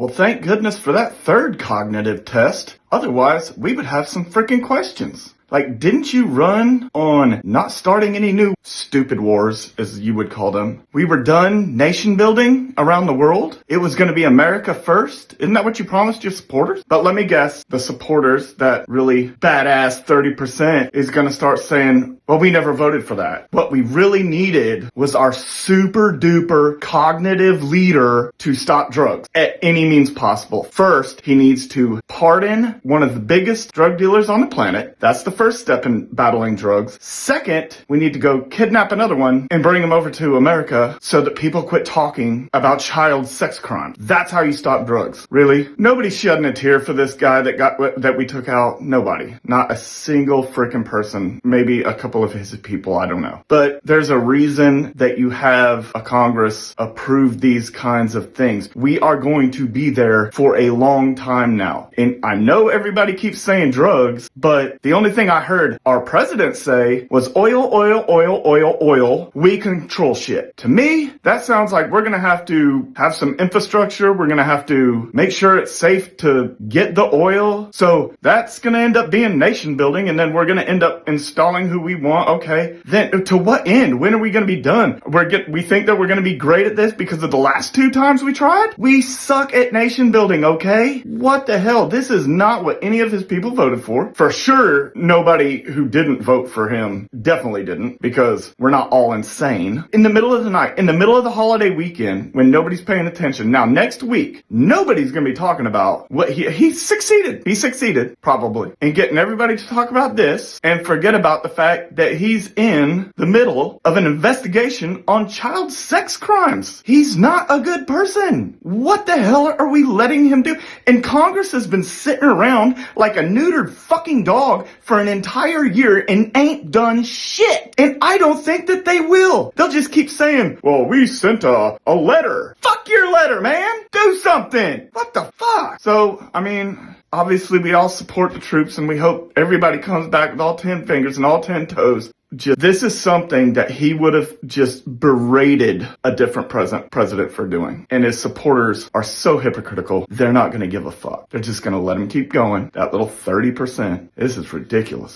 Well, thank goodness for that third cognitive test. Otherwise, we would have some freaking questions. Like, didn't you run on not starting any new stupid wars, as you would call them? We were done nation building around the world. It was going to be America first. Isn't that what you promised your supporters? But let me guess, the supporters, that really badass 30%, is going to start saying, well, we never voted for that. What we really needed was our super duper cognitive leader to stop drugs at any means possible. First, he needs to pardon one of the biggest drug dealers on the planet. That's the first step in battling drugs. Second, we need to go kidnap another one and bring him over to America so that people quit talking about child sex crimes. That's how you stop drugs. Really? Nobody's shedding a tear for this guy that we took out. Nobody. Not a single freaking person. Maybe a couple of his people, I don't know. But there's a reason that you have a Congress approve these kinds of things. We are going to be there for a long time now. And I know everybody keeps saying drugs, but the only thing I heard our president say was oil, oil, oil, oil, oil. We control shit. To me, that sounds like we're going to have to have some infrastructure. We're going to have to make sure it's safe to get the oil. So that's going to end up being nation building. And then we're going to end up installing who we want. Okay. Then to what end? When are we going to be done? We think that we're going to be great at this because of the last 2 times we tried? We suck at nation building. Okay. What the hell? This is not what any of his people voted for. For sure, nobody who didn't vote for him definitely didn't, because we're not all insane. In the middle of the night, in the middle of the holiday weekend, when nobody's paying attention. Now, next week, nobody's going to be talking about what he succeeded. He succeeded, probably, in getting everybody to talk about this and forget about the fact that he's in the middle of an investigation on child sex crimes. He's not a good person. What the hell are we letting him do? And Congress has been sitting around like a neutered fucking dog for an entire year and ain't done shit. And I don't think that they will. They'll just keep saying, well, we sent a letter. Fuck your letter, man. Do something. What the fuck? So, I mean, obviously we all support the troops and we hope everybody comes back with all 10 fingers and all 10 toes. This is something that he would have just berated a different president for doing. And his supporters are so hypocritical, they're not going to give a fuck. They're just going to let him keep going. That little 30%. This is ridiculous.